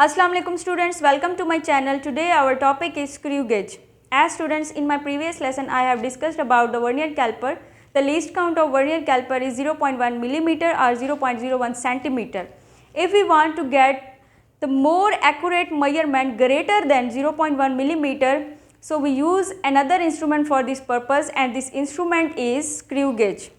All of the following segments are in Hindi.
Assalamu alaikum students, welcome to my channel. Today our topic is screw gauge. As students, in my previous lesson I have discussed about the vernier caliper. The least count of vernier caliper is 0.1 millimeter or 0.01 centimeter. If we want to get the more accurate measurement greater than 0.1 millimeter, so we use another instrument for this purpose, and this instrument is screw gauge.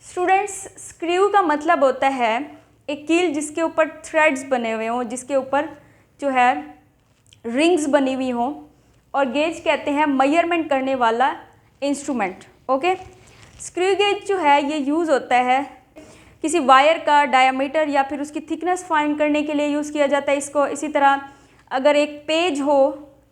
Students, screw का मतलब होता है एक कील जिसके ऊपर थ्रेड्स बने हुए हों, जिसके ऊपर जो है रिंग्स बनी हुई हों, और गेज कहते हैं मेजरमेंट करने वाला इंस्ट्रूमेंट. ओके, स्क्रू गेज जो है ये यूज़ होता है किसी वायर का डायामीटर या फिर उसकी थिकनेस फाइंड करने के लिए यूज़ किया जाता है इसको. इसी तरह अगर एक पेज हो,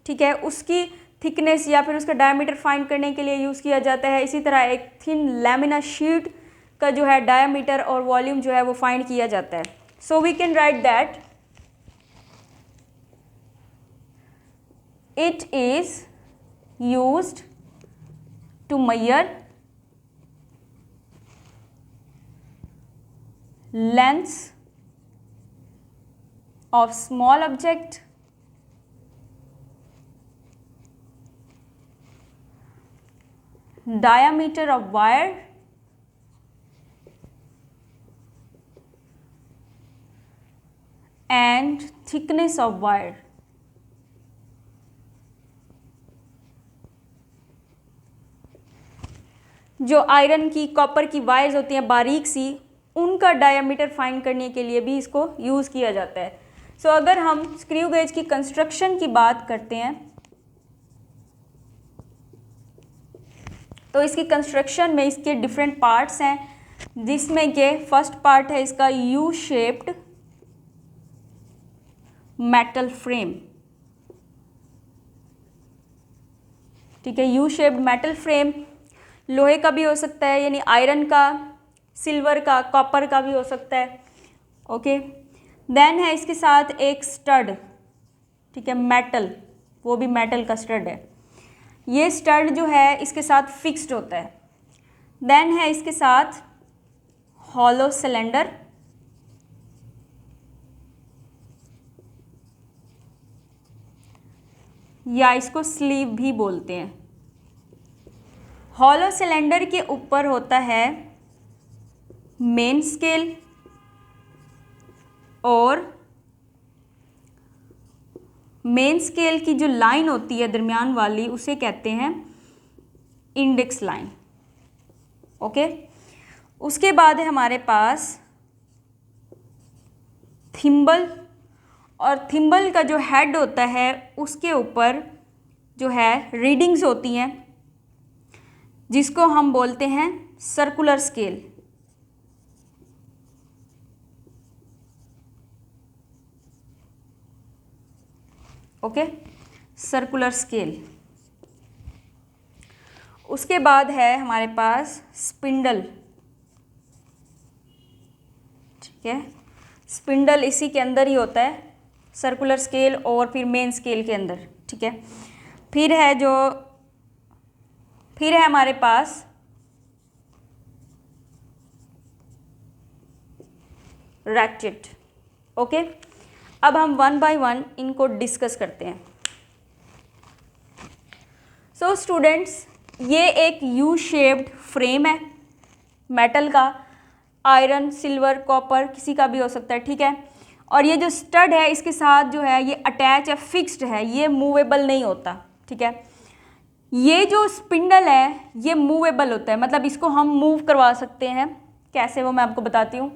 ठीक है, उसकी थिकनेस या फिर उसका डायामीटर फाइंड करने के लिए यूज़ किया जाता है. इसी तरह एक थिन लैमिना शीट का जो है डायामीटर और वॉल्यूम जो है वो फाइंड किया जाता है. So we can write that it is used to measure lengths of small object, diameter of wire, and thickness of wire. जो आयरन की, कॉपर की वायर्स होती हैं बारीक सी, उनका डायामीटर फाइंड करने के लिए भी इसको यूज़ किया जाता है. सो अगर हम स्क्रू गेज की कंस्ट्रक्शन की बात करते हैं तो इसकी कंस्ट्रक्शन में इसके डिफरेंट पार्ट्स हैं, जिसमें के फर्स्ट पार्ट है इसका यू शेप्ड मेटल फ्रेम. ठीक है, यू शेप्ड मेटल फ्रेम लोहे का भी हो सकता है, यानी आयरन का, सिल्वर का, कॉपर का भी हो सकता है. ओके, देन है इसके साथ एक स्टड. ठीक है, मेटल, वो भी मेटल का स्टड है. ये स्टड जो है इसके साथ फिक्स्ड होता है. देन है इसके साथ हॉलो सिलेंडर, या इसको स्लीव भी बोलते हैं. हॉलो सिलेंडर के ऊपर होता है मेन स्केल, और मेन स्केल की जो लाइन होती है दरमियान वाली, उसे कहते हैं इंडेक्स लाइन. ओके, उसके बाद है हमारे पास थिम्बल, और थिम्बल का जो हेड होता है उसके ऊपर जो है रीडिंग्स होती हैं, जिसको हम बोलते हैं circular scale. Okay, circular scale. उसके बाद है हमारे पास स्पिंडल. ठीक है, स्पिंडल इसी के अंदर ही होता है, सर्कुलर स्केल और फिर मेन स्केल के अंदर. ठीक है, फिर है हमारे पास रैचेट. ओके, अब हम वन बाय वन इनको डिस्कस करते हैं. सो स्टूडेंट्स, ये एक यू शेप्ड फ्रेम है मेटल का, आयरन, सिल्वर, कॉपर, किसी का भी हो सकता है. ठीक है, और ये जो स्टड है इसके साथ जो है ये अटैच है, फिक्स्ड है, ये मूवेबल नहीं होता. ठीक है, ये जो स्पिंडल है ये मूवेबल होता है, मतलब इसको हम मूव करवा सकते हैं. कैसे, वो मैं आपको बताती हूँ.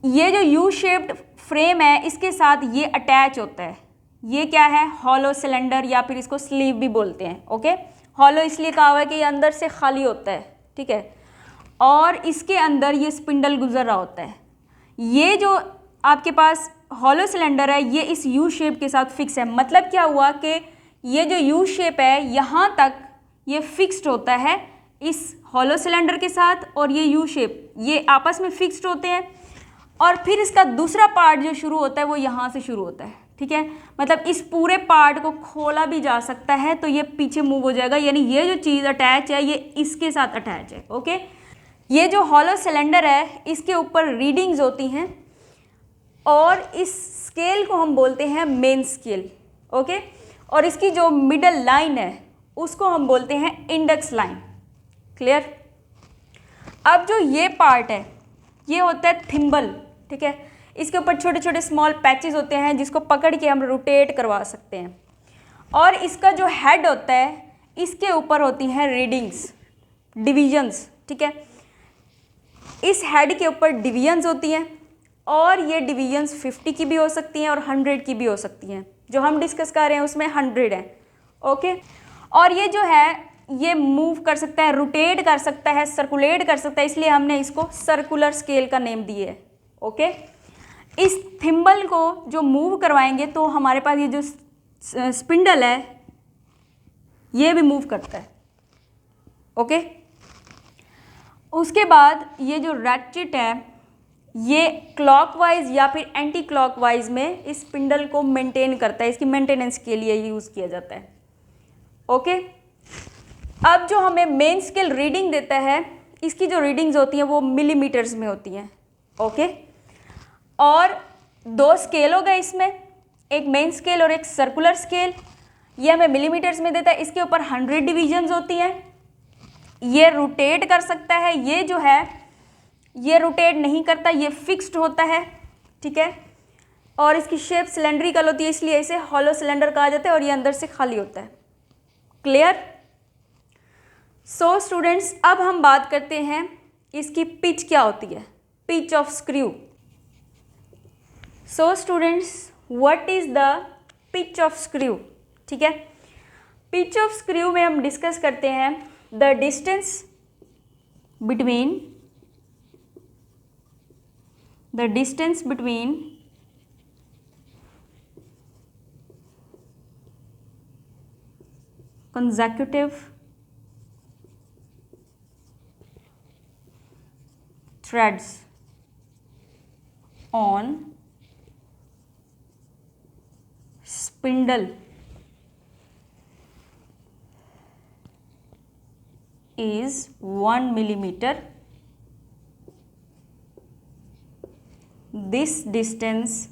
ये जो यू शेप्ड फ्रेम है इसके साथ ये अटैच होता है. ये क्या है, हॉलो सिलेंडर, या फिर इसको स्लीव भी बोलते हैं. ओके, हॉलो इसलिए कहा हुआ है कि ये अंदर से खाली होता है. ठीक है, और इसके अंदर ये स्पिंडल गुजर रहा होता है. ये जो आपके पास हॉलो सिलेंडर है ये इस यू शेप के साथ फिक्स है. मतलब क्या हुआ कि ये जो यू शेप है यहाँ तक ये फिक्स्ड होता है इस हॉलो सिलेंडर के साथ, और ये यू शेप ये आपस में फिक्स्ड होते हैं, और फिर इसका दूसरा पार्ट जो शुरू होता है वो यहाँ से शुरू होता है. ठीक है, मतलब इस पूरे पार्ट को खोला भी जा सकता है तो ये पीछे मूव हो जाएगा, यानी ये जो चीज़ अटैच है ये इसके साथ अटैच है. ओके, ये जो हॉलो सिलेंडर है इसके ऊपर रीडिंग्स होती हैं और इस स्केल को हम बोलते हैं मेन स्केल, ओके। और इसकी जो मिडल लाइन है उसको हम बोलते हैं इंडेक्स लाइन। क्लियर। अब जो ये पार्ट है ये होता है थिम्बल, ठीक है। इसके ऊपर छोटे छोटे स्मॉल पैचेस होते हैं जिसको पकड़ के हम रोटेट करवा सकते हैं। और इसका जो हेड होता है इसके ऊपर होती हैं रीडिंग्स, डिवीजन्स, ठीक है। इस हेड के ऊपर डिवीजन्स होती हैं और ये डिवीजन्स 50 की भी हो सकती हैं और 100 की भी हो सकती हैं। जो हम डिस्कस कर रहे हैं उसमें 100 है, ओके। और ये जो है ये मूव कर सकता है, रोटेट कर सकता है, सर्कुलेट कर सकता है, इसलिए हमने इसको सर्कुलर स्केल का नेम दिए है, ओके। इस थिम्बल को जो मूव करवाएंगे तो हमारे पास ये जो स्पिंडल है ये भी मूव करता है, ओके। उसके बाद ये जो रैचेट है ये क्लॉकवाइज या फिर एंटी क्लॉकवाइज में इस स्पिंडल को मेंटेन करता है, इसकी मेंटेनेंस के लिए यूज़ किया जाता है, ओके। अब जो हमें मेन स्केल रीडिंग देता है इसकी जो रीडिंग्स होती हैं वो मिलीमीटर्स में होती हैं, ओके। और दो स्केल हो गए इसमें, एक मेन स्केल और एक सर्कुलर स्केल। ये हमें मिलीमीटर्स में देता है। इसके ऊपर 100 डिवीजन्स होती हैं। ये रोटेट कर सकता है, ये जो है ये रोटेट नहीं करता, ये फिक्स्ड होता है, ठीक है। और इसकी शेप सिलेंड्रिकल होती है इसलिए इसे हॉलो सिलेंडर कहा जाता है और ये अंदर से खाली होता है। क्लियर। सो स्टूडेंट्स अब हम बात करते हैं इसकी पिच क्या होती है, pitch of screw. So students what is the pitch of screw, ठीक है। पिच ऑफ स्क्रू में हम डिस्कस करते हैं the distance between consecutive threads on spindle is 1 millimeter. This distance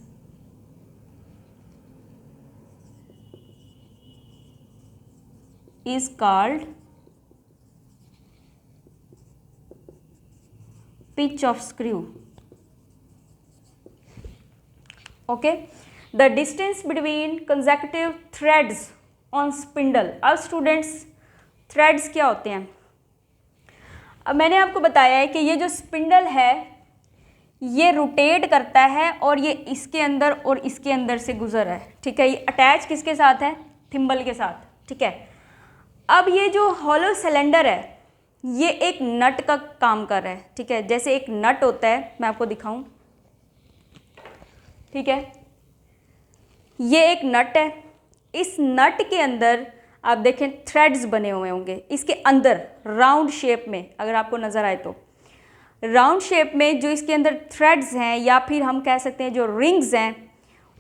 is called pitch of screw. Okay, the distance between consecutive threads on spindle. अब स्टूडेंट्स थ्रेड्स क्या होते हैं? अब मैंने आपको बताया है कि ये जो स्पिंडल है ये रोटेट करता है और ये इसके अंदर और इसके अंदर से गुजर रहा है, ठीक है। ये अटैच किसके साथ है? थिम्बल के साथ, ठीक है। अब ये जो हॉलो सिलेंडर है ये एक नट का काम कर रहा है, ठीक है। जैसे एक नट होता है, मैं आपको दिखाऊं, ठीक है। ये एक नट है, इस नट के अंदर आप देखें थ्रेड्स बने हुए होंगे इसके अंदर राउंड शेप में, अगर आपको नज़र आए तो राउंड शेप में जो इसके अंदर थ्रेड्स हैं या फिर हम कह सकते हैं जो रिंग्स हैं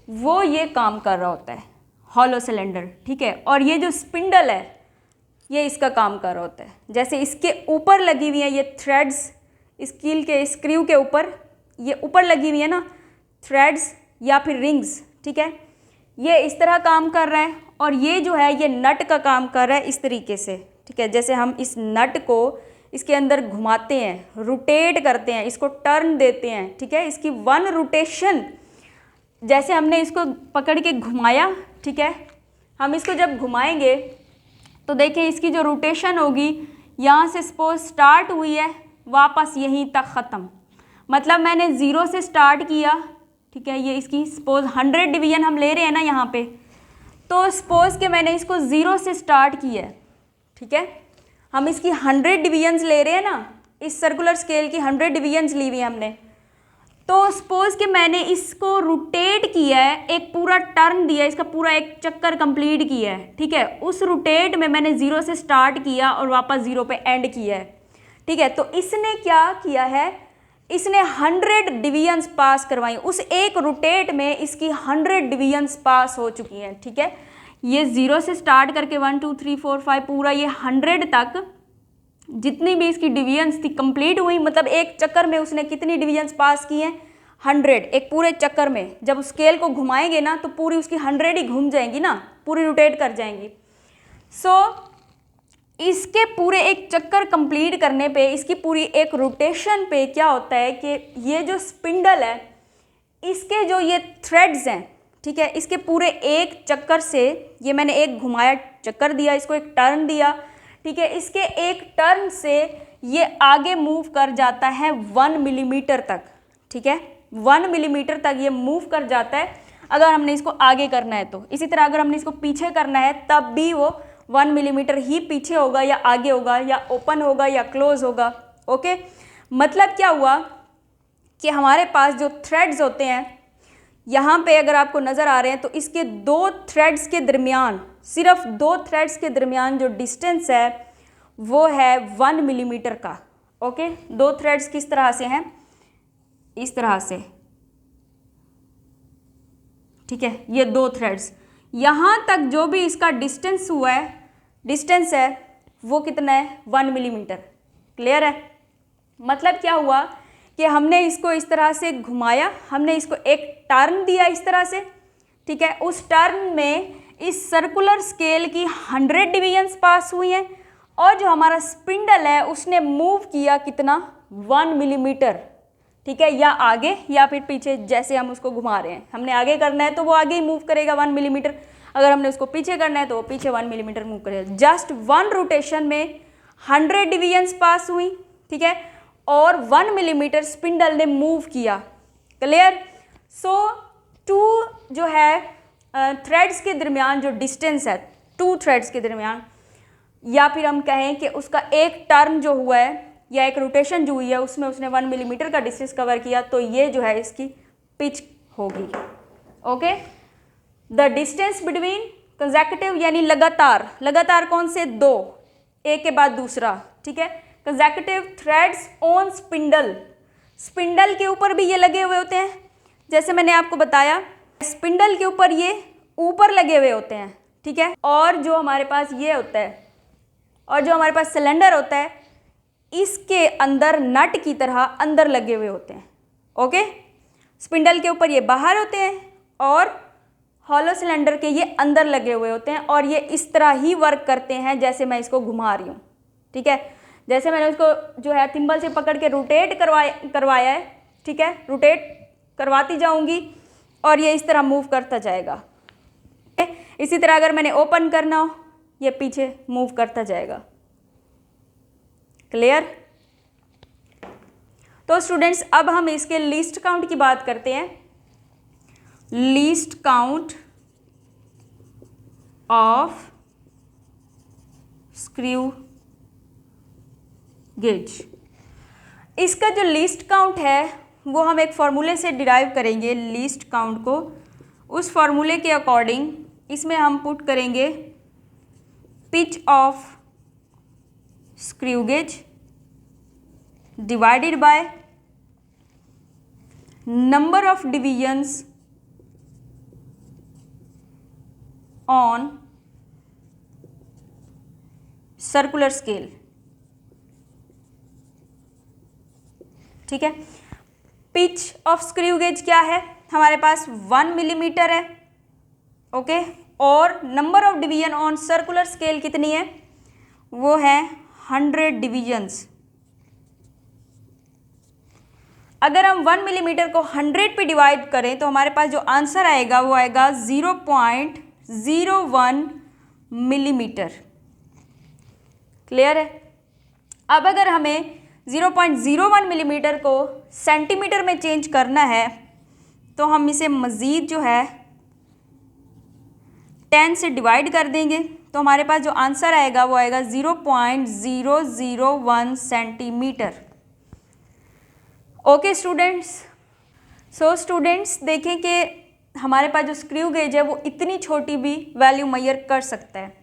वो ये काम कर रहा होता है हॉलो सिलेंडर, ठीक है। और ये जो स्पिंडल है ये इसका काम कर रहा होता है। जैसे इसके ऊपर लगी हुई है ये थ्रेड्स, स्कील के स्क्रू के ऊपर ये ऊपर लगी हुई है ना थ्रेड्स या फिर रिंग्स, ठीक है। ये इस तरह काम कर रहा है और ये जो है ये नट का काम कर रहा है इस तरीके से, ठीक है। जैसे हम इस नट को इसके अंदर घुमाते हैं, रोटेट करते हैं, इसको टर्न देते हैं, ठीक है। इसकी वन रोटेशन, जैसे हमने इसको पकड़ के घुमाया, ठीक है, हम इसको जब घुमाएंगे तो देखें इसकी जो रोटेशन होगी यहाँ से सपोज स्टार्ट हुई है वापस यहीं तक ख़त्म, मतलब मैंने ज़ीरो से स्टार्ट किया, ठीक है। ये इसकी सपोज 100 डिवीजन हम ले रहे हैं ना यहाँ पे, तो सपोज कि मैंने इसको ज़ीरो से स्टार्ट किया है, ठीक है। हम इसकी 100 डिवीजन्स ले रहे हैं ना, इस सर्कुलर स्केल की 100 डिवीजन्स ली हुई है हमने, तो सपोज कि मैंने इसको रोटेट किया है, एक पूरा टर्न दिया, इसका पूरा एक चक्कर कंप्लीट किया है, ठीक है। उस रोटेट में मैंने ज़ीरो से स्टार्ट किया और वापस ज़ीरो पे एंड किया है, ठीक है। तो इसने क्या किया है, इसने 100 डिवीजन्स पास करवाई, उस एक रोटेट में इसकी 100 डिवीजन्स पास हो चुकी हैं, ठीक है। ये ज़ीरो से स्टार्ट करके 1 2 3 4 5 पूरा ये 100 तक जितनी भी इसकी डिवीजन्स थी कंप्लीट हुई, मतलब एक चक्कर में उसने कितनी डिवीजन्स पास की हैं? 100 एक पूरे चक्कर में, जब स्केल को घुमाएंगे ना तो पूरी उसकी 100 ही घूम जाएंगी ना, पूरी रोटेट कर जाएंगी। सो इसके पूरे एक चक्कर कंप्लीट करने पे, इसकी पूरी एक रोटेशन पे क्या होता है कि ये जो स्पिंडल है, इसके जो ये थ्रेड्स हैं, ठीक है, इसके पूरे एक चक्कर से, ये मैंने एक घुमाया चक्कर दिया, इसको एक टर्न दिया, ठीक है, इसके एक टर्न से ये आगे मूव कर जाता है 1 मिलीमीटर तक, ठीक है, 1 मिलीमीटर तक ये मूव कर जाता है अगर हमने इसको आगे करना है तो। इसी तरह अगर हमने इसको पीछे करना है तब भी वो 1 मिलीमीटर ही पीछे होगा या आगे होगा या ओपन होगा या क्लोज होगा। ओके, मतलब क्या हुआ कि हमारे पास जो थ्रेड्स होते हैं, यहाँ पे अगर आपको नज़र आ रहे हैं तो इसके 2 थ्रेड्स के दरमियान, सिर्फ 2 थ्रेड्स के दरमियान जो डिस्टेंस है वो है 1 मिलीमीटर का। ओके, 2 थ्रेड्स किस तरह से हैं, इस तरह से, ठीक है, ये 2 थ्रेड्स, यहाँ तक जो भी इसका डिस्टेंस हुआ है, डिस्टेंस है वो कितना है, 1 मिलीमीटर। क्लियर है? मतलब क्या हुआ कि हमने इसको इस तरह से घुमाया, हमने इसको एक टर्न दिया इस तरह से, ठीक है, उस टर्न में इस सर्कुलर स्केल की 100 डिवीजन्स पास हुई हैं और जो हमारा स्पिंडल है उसने मूव किया कितना, 1 मिलीमीटर, ठीक है, या आगे या फिर पीछे, जैसे हम उसको घुमा रहे हैं। हमने आगे करना है तो वो आगे ही मूव करेगा 1 मिलीमीटर, अगर हमने उसको पीछे करना है तो वो पीछे 1 मिलीमीटर मूव करेगा। जस्ट 1 रोटेशन में 100 डिवीजन्स पास हुई, ठीक है, और 1 मिलीमीटर स्पिंडल ने मूव किया। क्लियर? सो 2 जो है थ्रेड्स के दरमियान जो डिस्टेंस है, 2 थ्रेड्स के दरमियान, या फिर हम कहें कि उसका एक टर्न जो हुआ है या एक रोटेशन जो हुई है उसमें उसने 1 मिलीमीटर का डिस्टेंस कवर किया, तो ये जो है इसकी पिच होगी। Okay, the distance between consecutive यानी लगातार, लगातार कौन से, 2 एक के बाद दूसरा, ठीक है, consecutive threads on spindle, spindle के ऊपर भी ये लगे हुए होते हैं, जैसे मैंने आपको बताया स्पिंडल के ऊपर ये ऊपर लगे हुए होते हैं, ठीक है, और जो हमारे पास ये होता है, और जो हमारे पास सिलेंडर होता है इसके अंदर नट की तरह अंदर लगे हुए होते हैं। ओके, स्पिंडल के ऊपर ये बाहर होते हैं और हॉलो सिलेंडर के ये अंदर लगे हुए होते हैं, और ये इस तरह ही वर्क करते हैं जैसे मैं इसको घुमा रही हूँ, ठीक है, जैसे मैंने उसको जो है थिम्बल से पकड़ के रोटेट करवाया है, ठीक है, रोटेट करवाती जाऊँगी और ये इस तरह मूव करता जाएगा। इसी तरह अगर मैंने ओपन करना हो, ये पीछे मूव करता जाएगा। क्लियर? तो स्टूडेंट्स अब हम इसके लीस्ट काउंट की बात करते हैं। Least count of screw gauge, इसका जो लीस्ट काउंट है वो हम एक फॉर्मूले से डिराइव करेंगे लीस्ट काउंट को। उस फॉर्मूले के अकॉर्डिंग इसमें हम पुट करेंगे pitch of screw gauge divided by number of divisions on circular scale. ठीक है, पिच ऑफ स्क्रू गेज क्या है, हमारे पास 1 मिलीमीटर है। ओके, और number of division on circular scale कितनी है, वो है 100 डिवीजन्स। अगर हम 1 मिलीमीटर को 100 पे डिवाइड करें तो हमारे पास जो आंसर आएगा वो आएगा 0.01 मिलीमीटर। क्लियर है? अब अगर हमें 0.01 मिलीमीटर को सेंटीमीटर में चेंज करना है तो हम इसे मज़ीद जो है 10 से डिवाइड कर देंगे, तो हमारे पास जो आंसर आएगा वो आएगा 0.001 centimetre. Okay students, so students देखें कि हमारे पास जो स्क्रू गेज है वो इतनी छोटी भी वैल्यू मेजर कर सकता है।